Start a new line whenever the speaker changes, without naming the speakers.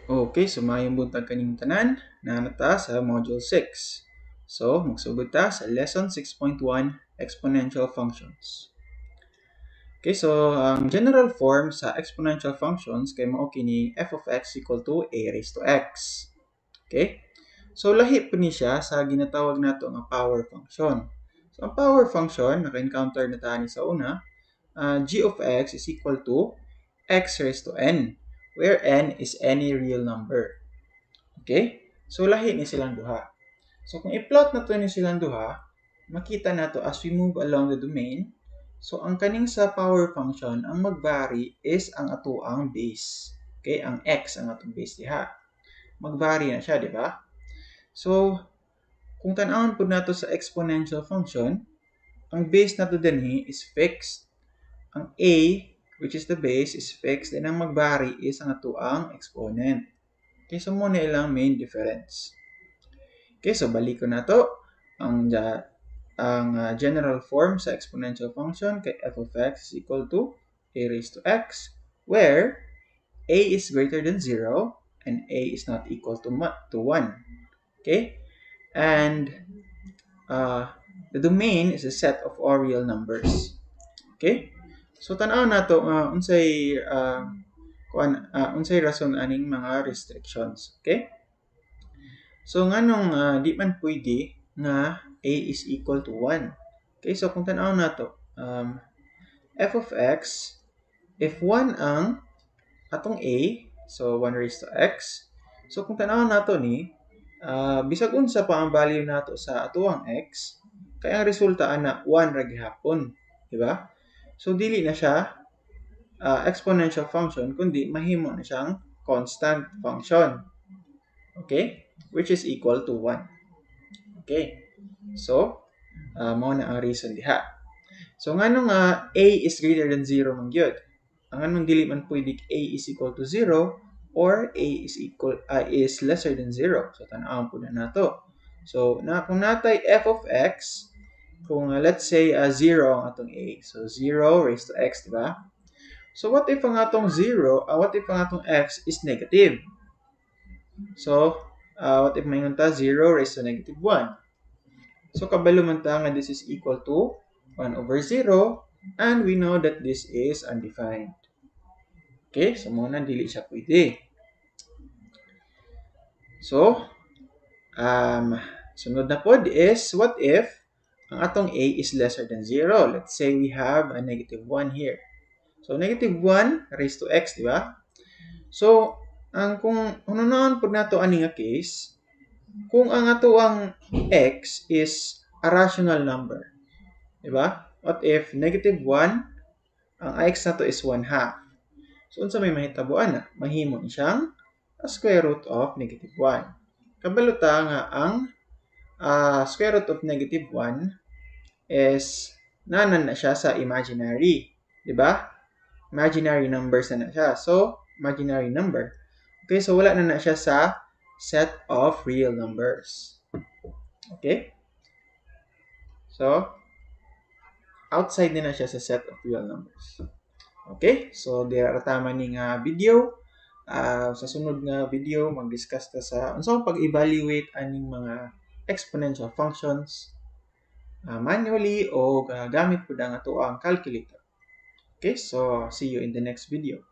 Okay, so maayong buntag kaning tanan na nata sa Module 6. So, magsugod ta sa Lesson 6.1, Exponential Functions. Okay, so ang general form sa exponential functions kay mao kini f of x equal to a raised to x. Okay? So, lahi po ni siya sa ginatawag nato nga power function. So, ang power function, naka-encounter na tani sa una, g of x is equal to x raised to n, where n is any real number. Okay? So, lahi ni silang duha. So, kung i-plot na to ni silang duha, makita na to as we move along the domain. So, ang kaning sa power function, ang mag-vary is ang atoang base. Okay? Ang x ang atong base diha. Mag-vary na siya, di ba? So, kung tan-awon po nato sa exponential function, ang base nato dinhi is fixed. Ang a, which is the base, is fixed. And ang mag-vary is ang atoang exponent. Okay, so muna ilang main difference. Okay, so balik ko na to. Ang general form sa exponential function kay f of x is equal to a raised to x, where a is greater than 0 and a is not equal to 1. Okay? And the domain is a set of all real numbers. Okay? So tan-aw nato unsay unsay rason aning mga restrictions. Okay? So nganong di man pwede nga a is equal to 1. Okay, so kung tan-aw nato, f of x, if 1 ang atong a, so 1 raised to x. So kung tan-aw nato ni, bisag unsa pa ang value nato sa atuang x, kaya ang resulta ana 1 ra gihapon, di ba? So dili na siya exponential function kundi mahimo na siyang constant function. Okay? Which is equal to 1. Okay. So, mao na ang reason diha. So, nganong a is greater than 0 man gyud. Ang anong dili man pwede a is equal to 0 or a is lesser than 0. So, tan-awon po na nato. So, kung natay f of x, kung let's say 0 ang atong a. So, 0 raised to x, di ba? So, what if ang atong what if ang atong x is negative? So, what if mayroon ta 0 raised to negative 1? So, kabalo man ta nga this is equal to 1 over 0, and we know that this is undefined. Okay, so muna dili siya pwede. So, sunod na pod is, what if ang atong a is lesser than 0? Let's say we have a negative 1 here. So, negative 1 raised to x, di ba? So, kung ununaon po nato ani nga case, kung ang ato ang x is a rational number, di ba? What if negative 1, ang x nato is 1/2. So, unsa may mahitabuan na? Mahimo ni siyang a square root of negative 1. Kabalo ta nga ang square root of negative 1 is nanan na siya sa imaginary, di ba? Imaginary numbers na siya. So, imaginary number. Okay, so wala na siya sa set of real numbers. Okay? So, outside na siya sa set of real numbers. Okay? So, dira tama ni nga video. Sa sunod nga video, mag-discuss ta sa unsa pag-evaluate aning mga exponential functions manually o gamit pud ang ato ang calculator. Okay? So, see you in the next video.